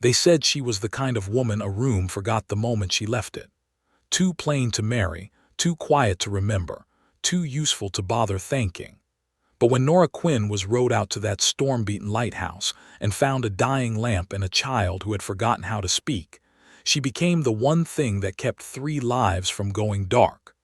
They said she was the kind of woman a room forgot the moment she left it. Too plain to marry, too quiet to remember, too useful to bother thanking. But when Nora Quinn was rowed out to that storm-beaten lighthouse and found a dying lamp and a child who had forgotten how to speak, she became the one thing that kept 3 lives from going dark.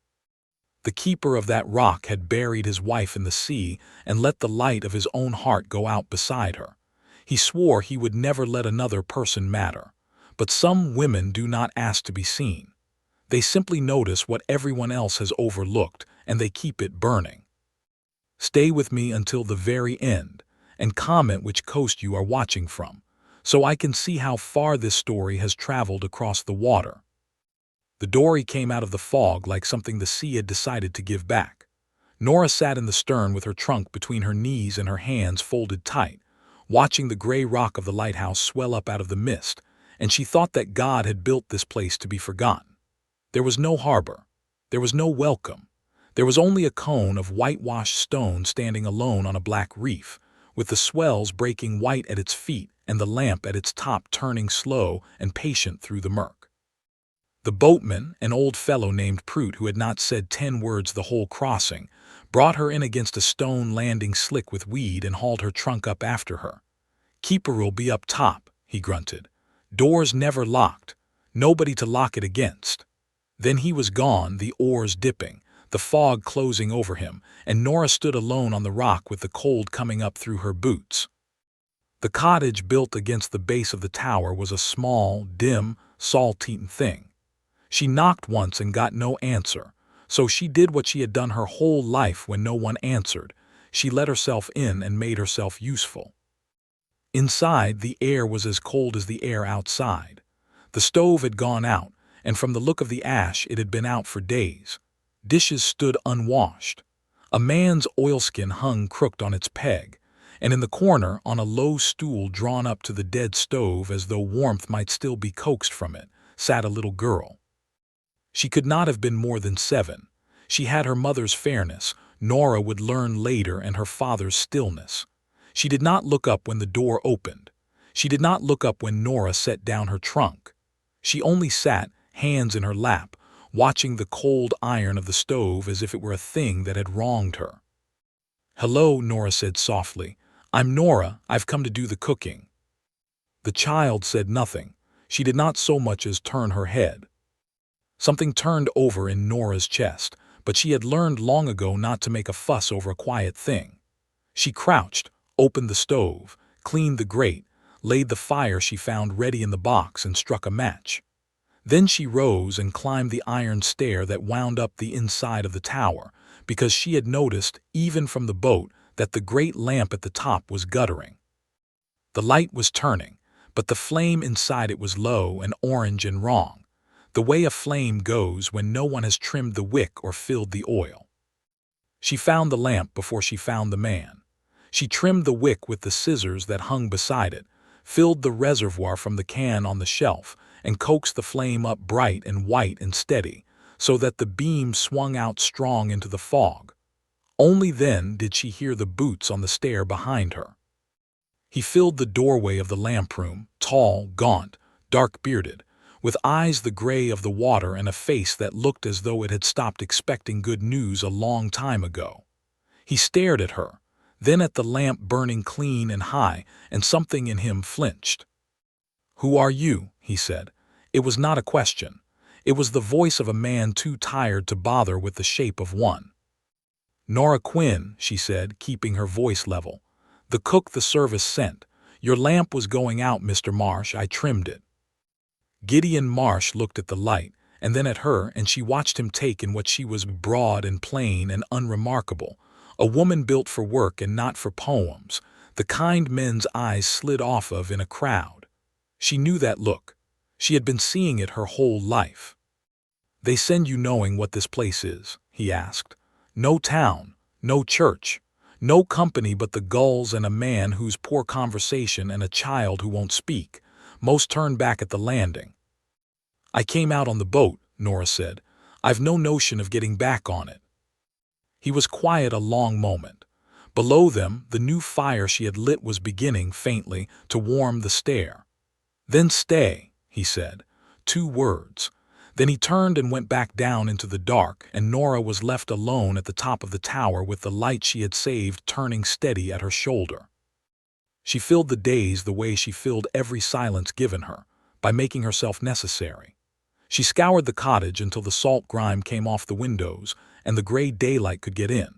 The keeper of that rock had buried his wife in the sea and let the light of his own heart go out beside her. He swore he would never let another person matter. But some women do not ask to be seen. They simply notice what everyone else has overlooked, and they keep it burning. Stay with me until the very end, and comment which coast you are watching from, so I can see how far this story has traveled across the water. The dory came out of the fog like something the sea had decided to give back. Nora sat in the stern with her trunk between her knees and her hands folded tight, watching the gray rock of the lighthouse swell up out of the mist, and she thought that God had built this place to be forgotten. There was no harbor. There was no welcome. There was only a cone of whitewashed stone standing alone on a black reef, with the swells breaking white at its feet and the lamp at its top turning slow and patient through the murk. The boatman, an old fellow named Prout who had not said 10 words the whole crossing, brought her in against a stone landing slick with weed and hauled her trunk up after her. "Keeper'll be up top," he grunted. "Doors never locked. Nobody to lock it against." Then he was gone, the oars dipping, the fog closing over him, and Nora stood alone on the rock with the cold coming up through her boots. The cottage built against the base of the tower was a small, dim, salt-eaten thing. She knocked once and got no answer, so she did what she had done her whole life when no one answered. She let herself in and made herself useful. Inside, the air was as cold as the air outside. The stove had gone out, and from the look of the ash it had been out for days. Dishes stood unwashed. A man's oilskin hung crooked on its peg, and in the corner, on a low stool drawn up to the dead stove as though warmth might still be coaxed from it, sat a little girl. She could not have been more than 7. She had her mother's fairness, Nora would learn later, and her father's stillness. She did not look up when the door opened. She did not look up when Nora set down her trunk. She only sat, hands in her lap, watching the cold iron of the stove as if it were a thing that had wronged her. "Hello," Nora said softly. "I'm Nora. I've come to do the cooking." The child said nothing. She did not so much as turn her head. Something turned over in Nora's chest, but she had learned long ago not to make a fuss over a quiet thing. She crouched, opened the stove, cleaned the grate, laid the fire she found ready in the box, and struck a match. Then she rose and climbed the iron stair that wound up the inside of the tower, because she had noticed, even from the boat, that the great lamp at the top was guttering. The light was turning, but the flame inside it was low and orange and wrong, the way a flame goes when no one has trimmed the wick or filled the oil. She found the lamp before she found the man. She trimmed the wick with the scissors that hung beside it, filled the reservoir from the can on the shelf, and coaxed the flame up bright and white and steady, so that the beam swung out strong into the fog. Only then did she hear the boots on the stair behind her. He filled the doorway of the lamp room, tall, gaunt, dark-bearded, with eyes the gray of the water and a face that looked as though it had stopped expecting good news a long time ago. He stared at her, then at the lamp burning clean and high, and something in him flinched. "Who are you?" he said. It was not a question. It was the voice of a man too tired to bother with the shape of one. "Nora Quinn," she said, keeping her voice level. "The cook the service sent. Your lamp was going out, Mr. Marsh. I trimmed it." Gideon Marsh looked at the light, and then at her, and she watched him take in what she was, broad and plain and unremarkable, a woman built for work and not for poems, the kind men's eyes slid off of in a crowd. She knew that look. She had been seeing it her whole life. "They send you knowing what this place is?" he asked. "No town, no church, no company but the gulls and a man who's poor conversation and a child who won't speak. Most turn back at the landing." "I came out on the boat," Nora said. "I've no notion of getting back on it." He was quiet a long moment. Below them, the new fire she had lit was beginning, faintly, to warm the stair. Then stay, he said. 2 words. Then he turned and went back down into the dark, and Nora was left alone at the top of the tower with the light she had saved turning steady at her shoulder. She filled the days the way she filled every silence given her, by making herself necessary. She scoured the cottage until the salt grime came off the windows and the gray daylight could get in.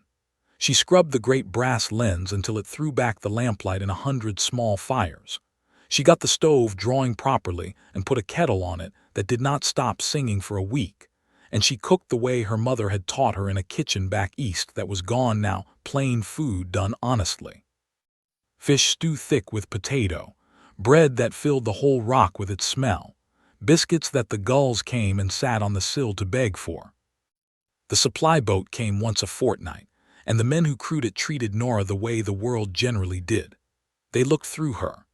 She scrubbed the great brass lens until it threw back the lamplight in 100 small fires. She got the stove drawing properly and put a kettle on it that did not stop singing for a week, and she cooked the way her mother had taught her in a kitchen back east that was gone now, plain food done honestly. Fish stew thick with potato, bread that filled the whole rock with its smell, biscuits that the gulls came and sat on the sill to beg for. The supply boat came once a fortnight, and the men who crewed it treated Nora the way the world generally did. They looked through her.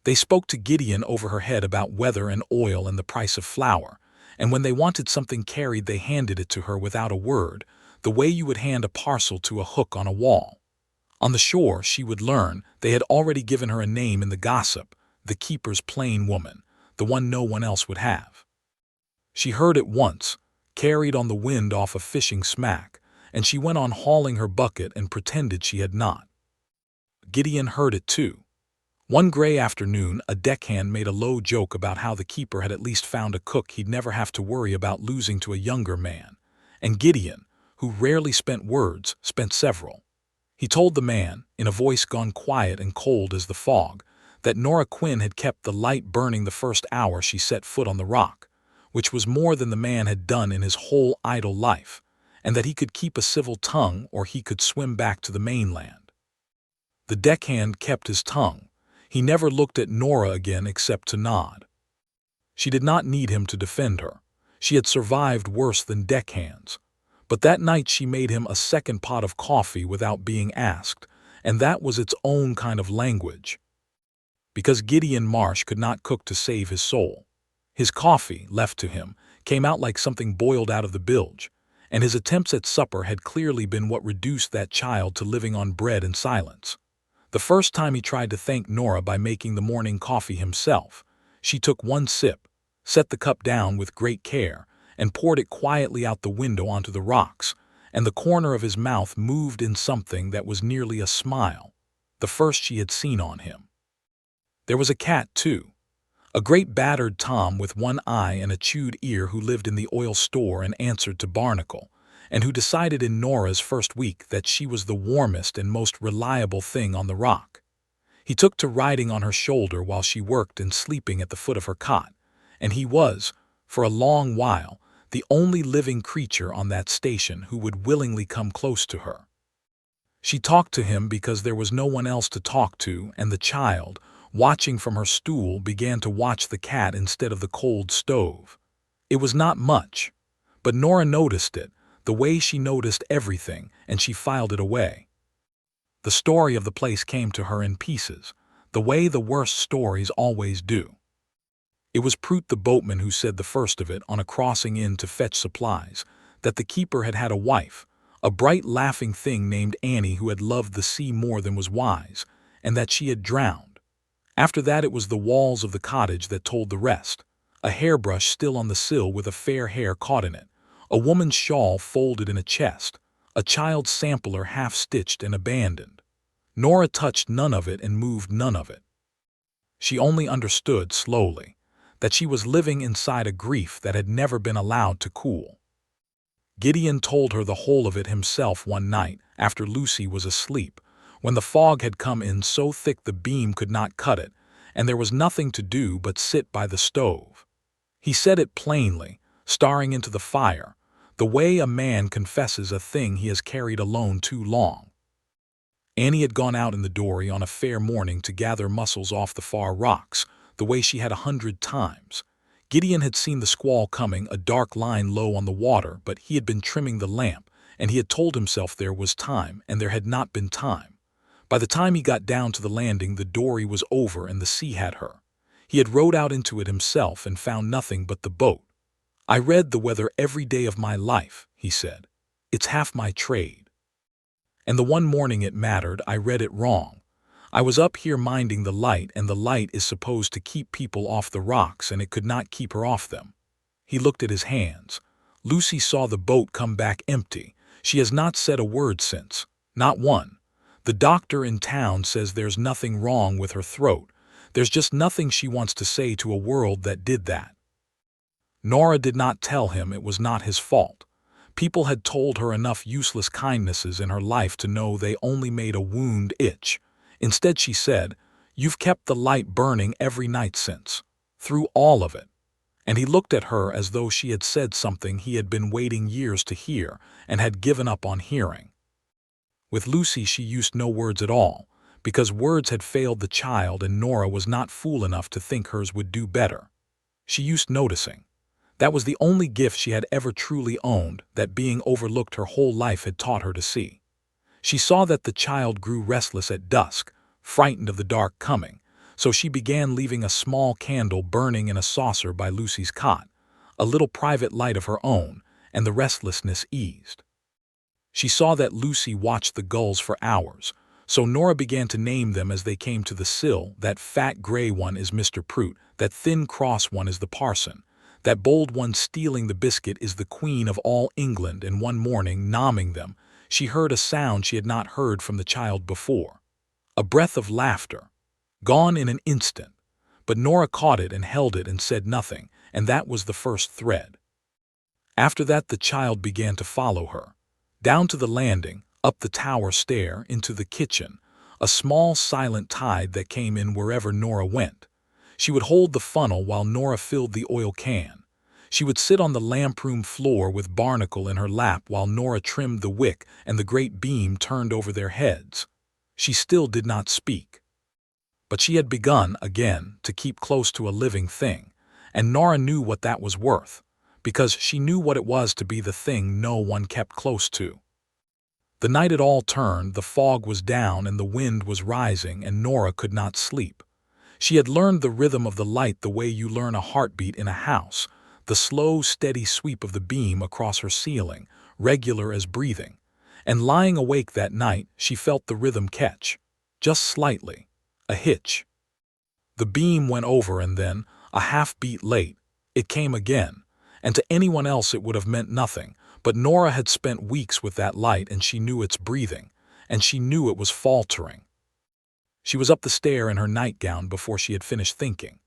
They spoke to Gideon over her head about weather and oil and the price of flour, and when they wanted something carried they handed it to her without a word, the way you would hand a parcel to a hook on a wall. On the shore, she would learn, they had already given her a name in the gossip, the keeper's plain woman, the one no one else would have. She heard it once, carried on the wind off a fishing smack, and she went on hauling her bucket and pretended she had not. Gideon heard it too. One gray afternoon, a deckhand made a low joke about how the keeper had at least found a cook he'd never have to worry about losing to a younger man, and Gideon, who rarely spent words, spent several. He told the man, in a voice gone quiet and cold as the fog, that Nora Quinn had kept the light burning the first hour she set foot on the rock, which was more than the man had done in his whole idle life, and that he could keep a civil tongue or he could swim back to the mainland. The deckhand kept his tongue. He never looked at Nora again except to nod. She did not need him to defend her. She had survived worse than deckhands. But that night she made him a second pot of coffee without being asked, and that was its own kind of language. Because Gideon Marsh could not cook to save his soul. His coffee, left to him, came out like something boiled out of the bilge, and his attempts at supper had clearly been what reduced that child to living on bread and silence. The first time he tried to thank Nora by making the morning coffee himself, she took one sip, set the cup down with great care, and poured it quietly out the window onto the rocks, and the corner of his mouth moved in something that was nearly a smile, the first she had seen on him. There was a cat, too, a great battered Tom with one eye and a chewed ear who lived in the oil store and answered to Barnacle, and who decided in Nora's first week that she was the warmest and most reliable thing on the rock. He took to riding on her shoulder while she worked and sleeping at the foot of her cot, and he was, for a long while, the only living creature on that station who would willingly come close to her. She talked to him because there was no one else to talk to, and the child, watching from her stool, began to watch the cat instead of the cold stove. It was not much, but Nora noticed it, the way she noticed everything, and she filed it away. The story of the place came to her in pieces, the way the worst stories always do. It was Prout the boatman who said the first of it on a crossing in to fetch supplies, that the keeper had had a wife, a bright laughing thing named Annie who had loved the sea more than was wise, and that she had drowned. After that it was the walls of the cottage that told the rest, a hairbrush still on the sill with a fair hair caught in it, a woman's shawl folded in a chest, a child's sampler half-stitched and abandoned. Nora touched none of it and moved none of it. She only understood slowly that she was living inside a grief that had never been allowed to cool. Gideon told her the whole of it himself one night after Lucy was asleep, when the fog had come in so thick the beam could not cut it, and there was nothing to do but sit by the stove. He said it plainly, staring into the fire, the way a man confesses a thing he has carried alone too long. Annie had gone out in the dory on a fair morning to gather mussels off the far rocks, the way she had 100 times. Gideon had seen the squall coming, a dark line low on the water, but he had been trimming the lamp, and he had told himself there was time, and there had not been time. By the time he got down to the landing, the dory was over and the sea had her. He had rowed out into it himself and found nothing but the boat. "I read the weather every day of my life," he said. "It's half my trade. And the one morning it mattered, I read it wrong. I was up here minding the light, and the light is supposed to keep people off the rocks, and it could not keep her off them." He looked at his hands. Lucy saw the boat come back empty. "She has not said a word since. Not one. The doctor in town says there's nothing wrong with her throat. There's just nothing she wants to say to a world that did that." Nora did not tell him it was not his fault. People had told her enough useless kindnesses in her life to know they only made a wound itch. Instead she said, "You've kept the light burning every night since. Through all of it." And he looked at her as though she had said something he had been waiting years to hear and had given up on hearing. With Lucy she used no words at all, because words had failed the child and Nora was not fool enough to think hers would do better. She used noticing. That was the only gift she had ever truly owned, that being overlooked her whole life had taught her to see. She saw that the child grew restless at dusk, frightened of the dark coming, so she began leaving a small candle burning in a saucer by Lucy's cot, a little private light of her own, and the restlessness eased. She saw that Lucy watched the gulls for hours, so Nora began to name them as they came to the sill. That fat gray one is Mr. Prout, that thin cross one is the parson, that bold one stealing the biscuit is the Queen of all England. And one morning, nomming them, she heard a sound she had not heard from the child before. A breath of laughter. Gone in an instant. But Nora caught it and held it and said nothing, and that was the first thread. After that the child began to follow her. Down to the landing, up the tower stair, into the kitchen, a small silent tide that came in wherever Nora went. She would hold the funnel while Nora filled the oil can. She would sit on the lamproom floor with Barnacle in her lap while Nora trimmed the wick and the great beam turned over their heads. She still did not speak. But she had begun, again, to keep close to a living thing, and Nora knew what that was worth, because she knew what it was to be the thing no one kept close to. The night had all turned, the fog was down and the wind was rising, and Nora could not sleep. She had learned the rhythm of the light the way you learn a heartbeat in a house, the slow, steady sweep of the beam across her ceiling, regular as breathing. And lying awake that night, she felt the rhythm catch, just slightly, a hitch. The beam went over, and then, a half-beat late, it came again, and to anyone else it would have meant nothing, but Nora had spent weeks with that light and she knew its breathing, and she knew it was faltering. She was up the stair in her nightgown before she had finished thinking.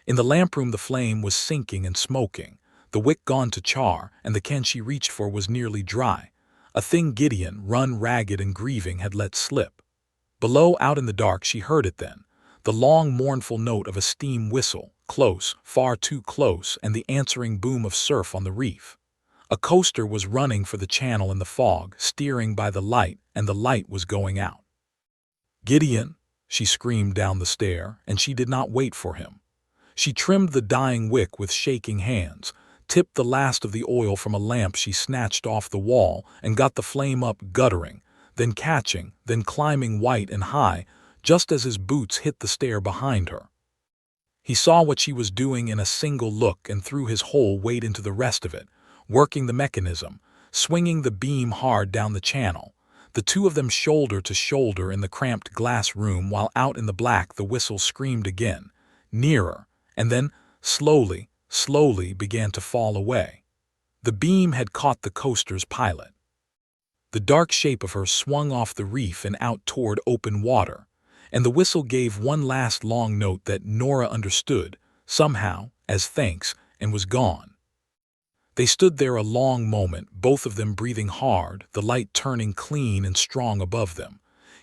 In the lamproom the flame was sinking and smoking, the wick gone to char, and the can she reached for was nearly dry, a thing Gideon, run ragged and grieving, had let slip. Below, out in the dark, she heard it then, the long mournful note of a steam whistle, close, far too close, and the answering boom of surf on the reef. A coaster was running for the channel in the fog, steering by the light, and the light was going out. "Gideon!" she screamed down the stair, and she did not wait for him. She trimmed the dying wick with shaking hands, tipped the last of the oil from a lamp she snatched off the wall, and got the flame up, guttering, then catching, then climbing white and high, just as his boots hit the stair behind her. He saw what she was doing in a single look and threw his whole weight into the rest of it, working the mechanism, swinging the beam hard down the channel. The two of them shoulder to shoulder in the cramped glass room, while out in the black the whistle screamed again, nearer, and then, slowly, slowly began to fall away. The beam had caught the coaster's pilot. The dark shape of her swung off the reef and out toward open water, and the whistle gave one last long note that Nora understood, somehow, as thanks, and was gone. They stood there a long moment, both of them breathing hard, the light turning clean and strong above them.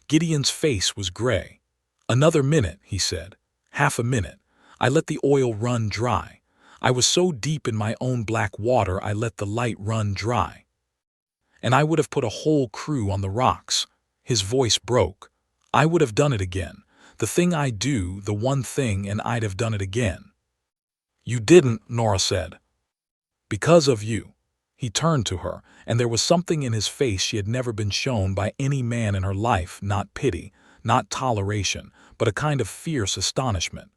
Gideon's face was gray. "Another minute," he said. "Half a minute. I let the oil run dry. I was so deep in my own black water I let the light run dry. And I would have put a whole crew on the rocks." His voice broke. "I would have done it again. The thing I do, the one thing, and I'd have done it again." "You didn't," Nora said. "Because of you." He turned to her, and there was something in his face she had never been shown by any man in her life, not pity, not toleration, but a kind of fierce astonishment.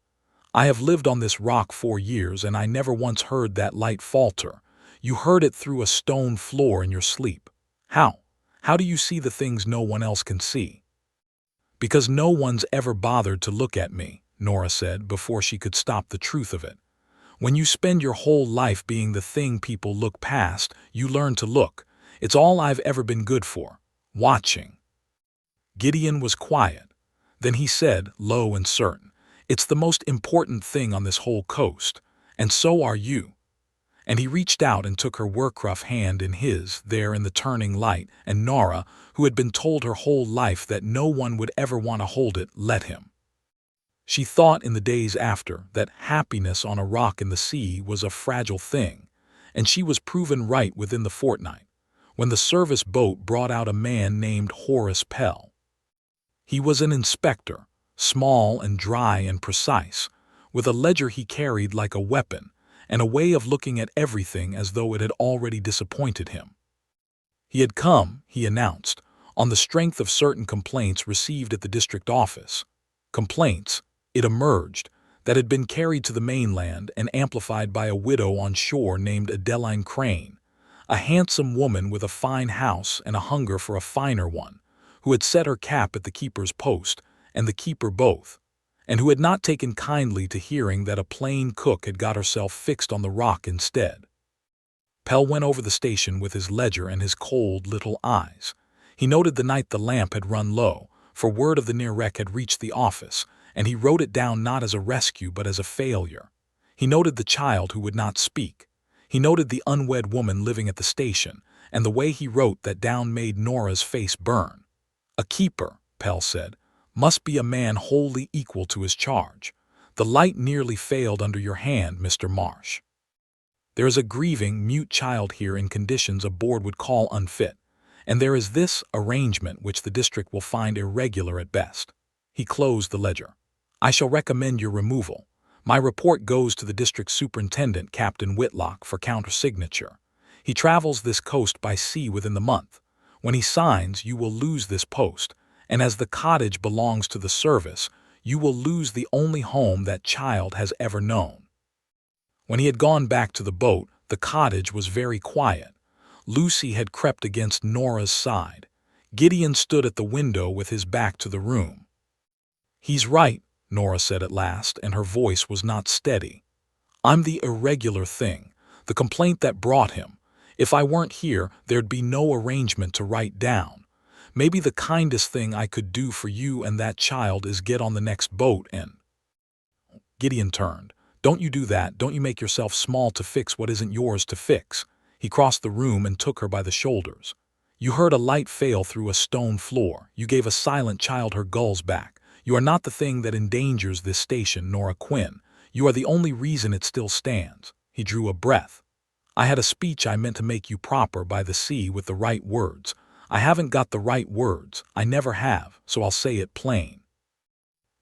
"I have lived on this rock 4 years, and I never once heard that light falter. You heard it through a stone floor in your sleep. How? How do you see the things no one else can see?" Because no one's ever bothered to look at me, Nora said before she could stop the truth of it. When you spend your whole life being the thing people look past, you learn to look. It's all I've ever been good for. Watching. Gideon was quiet. Then he said, low and certain, "It's the most important thing on this whole coast, and so are you." And he reached out and took her work-rough hand in his, there in the turning light, and Nora, who had been told her whole life that no one would ever want to hold it, let him. She thought in the days after that happiness on a rock in the sea was a fragile thing, and she was proven right within the fortnight, when the service boat brought out a man named Horace Pell. He was an inspector, small and dry and precise, with a ledger he carried like a weapon, and a way of looking at everything as though it had already disappointed him. He had come, he announced, on the strength of certain complaints received at the district office. Complaints, it emerged, that had been carried to the mainland and amplified by a widow on shore named Adeline Crane, a handsome woman with a fine house and a hunger for a finer one, who had set her cap at the keeper's post, and the keeper both, and who had not taken kindly to hearing that a plain cook had got herself fixed on the rock instead. Pell went over the station with his ledger and his cold little eyes. He noted the night the lamp had run low, for word of the near wreck had reached the office, and he wrote it down not as a rescue but as a failure. He noted the child who would not speak. He noted the unwed woman living at the station, and the way he wrote that down made Nora's face burn. A keeper, Pell said, must be a man wholly equal to his charge. The light nearly failed under your hand, Mr. Marsh. There is a grieving, mute child here in conditions a board would call unfit, and there is this arrangement which the district will find irregular at best. He closed the ledger. I shall recommend your removal. My report goes to the district superintendent, Captain Whitlock, for countersignature. He travels this coast by sea within the month. When he signs, you will lose this post, and as the cottage belongs to the service, you will lose the only home that child has ever known. When he had gone back to the boat, the cottage was very quiet. Lucy had crept against Nora's side. Gideon stood at the window with his back to the room. He's right, Nora said at last, and her voice was not steady. I'm the irregular thing, the complaint that brought him. If I weren't here, there'd be no arrangement to write down. Maybe the kindest thing I could do for you and that child is get on the next boat and... Gideon turned. Don't you do that, don't you make yourself small to fix what isn't yours to fix. He crossed the room and took her by the shoulders. You heard a light fail through a stone floor. You gave a silent child her gulls back. You are not the thing that endangers this station, Nora Quinn. You are the only reason it still stands. He drew a breath. I had a speech I meant to make you proper by the sea with the right words. I haven't got the right words. I never have, so I'll say it plain.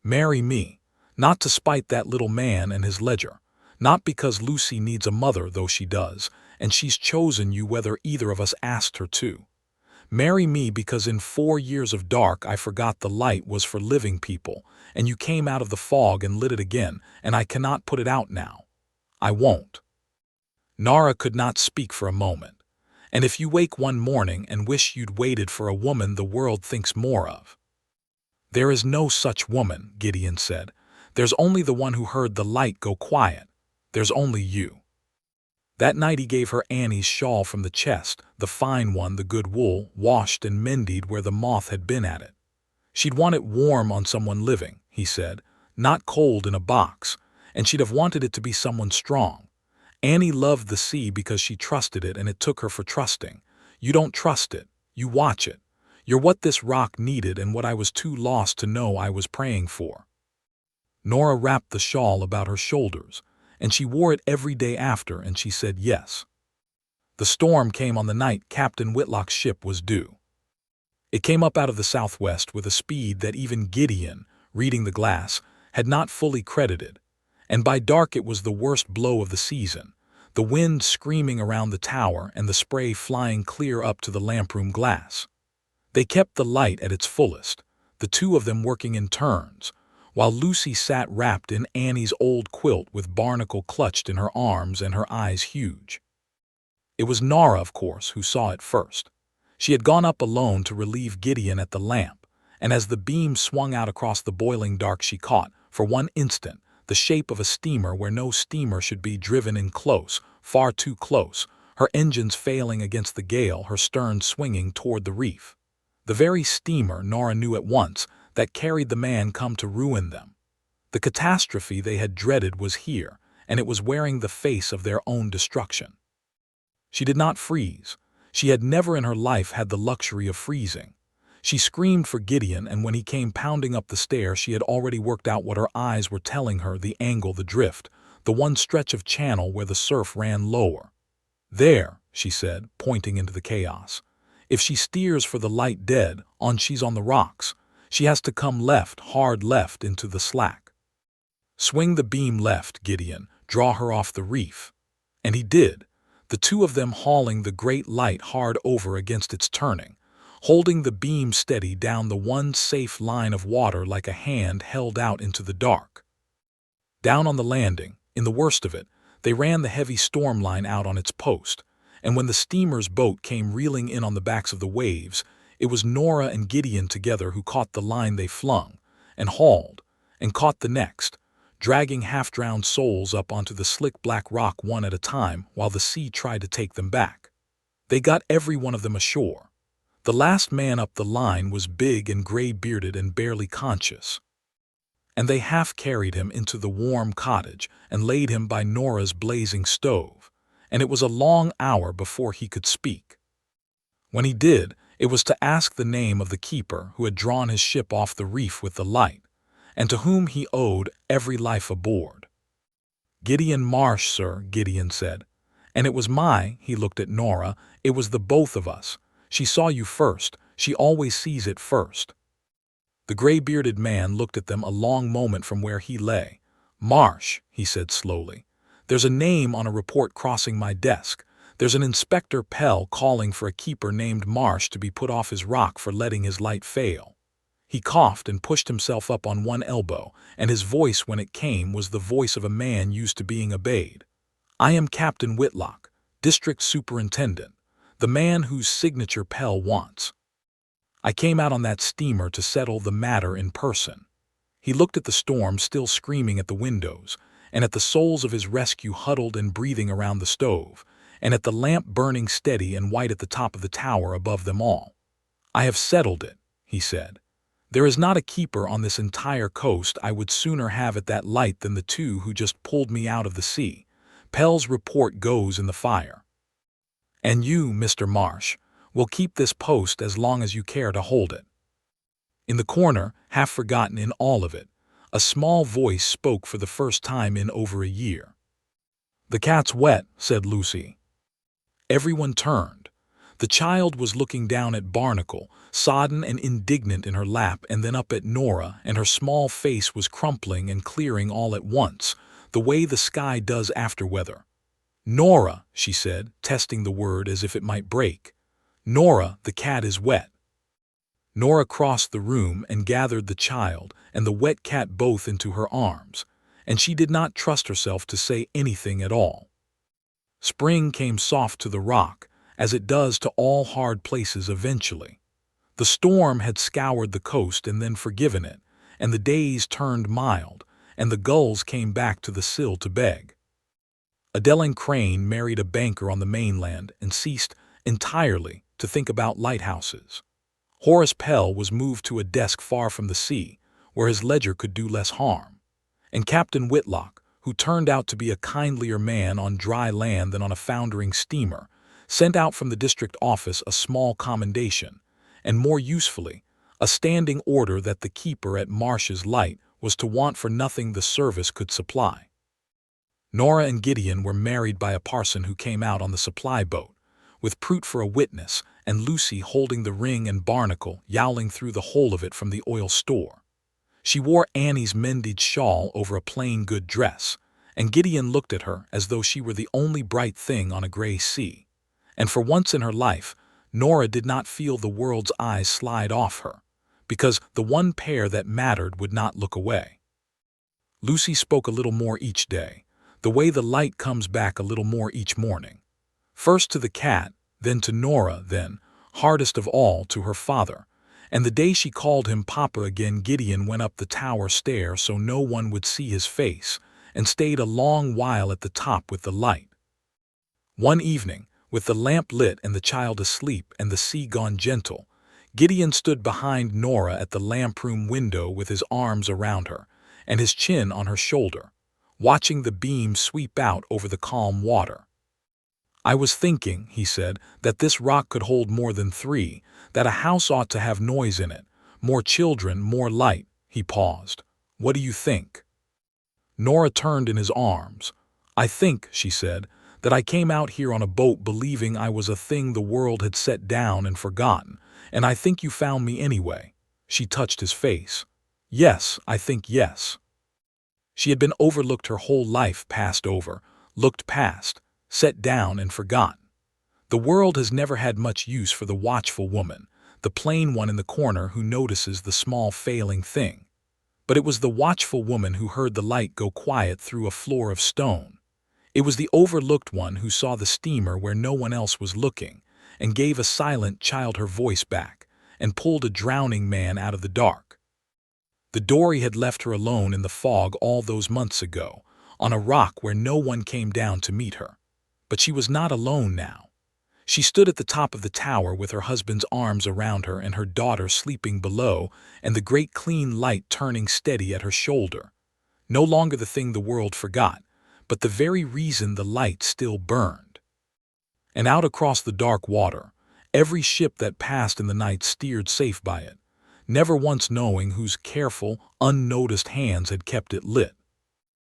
Marry me. Not to spite that little man and his ledger. Not because Lucy needs a mother, though she does, and she's chosen you whether either of us asked her to. Marry me because in 4 years of dark I forgot the light was for living people, and you came out of the fog and lit it again, and I cannot put it out now. I won't. Nora could not speak for a moment. And if you wake one morning and wish you'd waited for a woman the world thinks more of. There is no such woman, Gideon said. There's only the one who heard the light go quiet. There's only you. That night he gave her Annie's shawl from the chest, the fine one, the good wool, washed and mended where the moth had been at it. She'd want it warm on someone living, he said, not cold in a box, and she'd have wanted it to be someone strong. Annie loved the sea because she trusted it, and it took her for trusting. You don't trust it. You watch it. You're what this rock needed and what I was too lost to know I was praying for. Nora wrapped the shawl about her shoulders, and she wore it every day after, and she said yes. The storm came on the night Captain Whitlock's ship was due. It came up out of the southwest with a speed that even Gideon, reading the glass, had not fully credited. And by dark it was the worst blow of the season, the wind screaming around the tower and the spray flying clear up to the lamproom glass. They kept the light at its fullest, the two of them working in turns, while Lucy sat wrapped in Annie's old quilt with Barnacle clutched in her arms and her eyes huge. It was Nora, of course, who saw it first. She had gone up alone to relieve Gideon at the lamp, and as the beam swung out across the boiling dark she caught, for one instant, the shape of a steamer where no steamer should be, driven in close, far too close, her engines failing against the gale, her stern swinging toward the reef. The very steamer, Nora knew at once, that carried the man come to ruin them. The catastrophe they had dreaded was here, and it was wearing the face of their own destruction. She did not freeze. She had never in her life had the luxury of freezing. She screamed for Gideon, and when he came pounding up the stair, she had already worked out what her eyes were telling her: the angle, the drift, the one stretch of channel where the surf ran lower. "There," she said, pointing into the chaos. "If she steers for the light dead, she's on the rocks. She has to come left, hard left, into the slack. Swing the beam left, Gideon, draw her off the reef." And he did, the two of them hauling the great light hard over against its turning, holding the beam steady down the one safe line of water like a hand held out into the dark. Down on the landing, in the worst of it, they ran the heavy storm line out on its post, and when the steamer's boat came reeling in on the backs of the waves, it was Nora and Gideon together who caught the line they flung, and hauled, and caught the next, dragging half-drowned souls up onto the slick black rock one at a time while the sea tried to take them back. They got every one of them ashore. The last man up the line was big and gray-bearded and barely conscious, and they half-carried him into the warm cottage and laid him by Nora's blazing stove, and it was a long hour before he could speak. When he did, it was to ask the name of the keeper who had drawn his ship off the reef with the light, and to whom he owed every life aboard. "Gideon Marsh, sir," Gideon said. "And it was he looked at Nora, "it was the both of us. She saw you first. She always sees it first." The gray-bearded man looked at them a long moment from where he lay. "Marsh," he said slowly. "There's a name on a report crossing my desk. There's an Inspector Pell calling for a keeper named Marsh to be put off his rock for letting his light fail." He coughed and pushed himself up on one elbow, and his voice, when it came, was the voice of a man used to being obeyed. "I am Captain Whitlock, District Superintendent, the man whose signature Pell wants. I came out on that steamer to settle the matter in person." He looked at the storm still screaming at the windows, and at the souls of his rescue huddled and breathing around the stove, and at the lamp burning steady and white at the top of the tower above them all. "I have settled it," he said. "There is not a keeper on this entire coast I would sooner have at that light than the two who just pulled me out of the sea. Pell's report goes in the fire. And you, Mr. Marsh, will keep this post as long as you care to hold it." In the corner, half forgotten in all of it, a small voice spoke for the first time in over a year. "The cat's wet," said Lucy. Everyone turned. The child was looking down at Barnacle, sodden and indignant in her lap, and then up at Nora, and her small face was crumpling and clearing all at once, the way the sky does after weather. "Nora," she said, testing the word as if it might break. "Nora, the cat is wet." Nora crossed the room and gathered the child and the wet cat both into her arms, and she did not trust herself to say anything at all. Spring came soft to the rock, as it does to all hard places eventually. The storm had scoured the coast and then forgiven it, and the days turned mild, and the gulls came back to the sill to beg. Adeline Crane married a banker on the mainland and ceased entirely to think about lighthouses. Horace Pell was moved to a desk far from the sea, where his ledger could do less harm. And Captain Whitlock, who turned out to be a kindlier man on dry land than on a foundering steamer, sent out from the district office a small commendation, and more usefully, a standing order that the keeper at Marsh's light was to want for nothing the service could supply. Nora and Gideon were married by a parson who came out on the supply boat, with Prout for a witness and Lucy holding the ring and Barnacle yowling through the whole of it from the oil store. She wore Annie's mended shawl over a plain good dress, and Gideon looked at her as though she were the only bright thing on a gray sea. And for once in her life, Nora did not feel the world's eyes slide off her, because the one pair that mattered would not look away. Lucy spoke a little more each day, the way the light comes back a little more each morning. First to the cat, then to Nora, then, hardest of all, to her father, And the day she called him Papa again, Gideon went up the tower stair so no one would see his face, and stayed a long while at the top with the light. One evening, with the lamp lit and the child asleep and the sea gone gentle, Gideon stood behind Nora at the lamp-room window with his arms around her and his chin on her shoulder, watching the beam sweep out over the calm water. "I was thinking," he said, "that this rock could hold more than three, that a house ought to have noise in it, more children, more light." He paused. "What do you think?" Nora turned in his arms. "I think," she said, "that I came out here on a boat believing I was a thing the world had set down and forgotten, and I think you found me anyway." She touched his face. "Yes, I think yes." She had been overlooked her whole life, passed over, looked past, set down and forgotten. The world has never had much use for the watchful woman, the plain one in the corner who notices the small failing thing. But it was the watchful woman who heard the light go quiet through a floor of stone. It was the overlooked one who saw the steamer where no one else was looking, and gave a silent child her voice back, and pulled a drowning man out of the dark. The dory had left her alone in the fog all those months ago, on a rock where no one came down to meet her. But she was not alone now. She stood at the top of the tower with her husband's arms around her and her daughter sleeping below, and the great clean light turning steady at her shoulder. No longer the thing the world forgot, but the very reason the light still burned. And out across the dark water, every ship that passed in the night steered safe by it, never once knowing whose careful, unnoticed hands had kept it lit.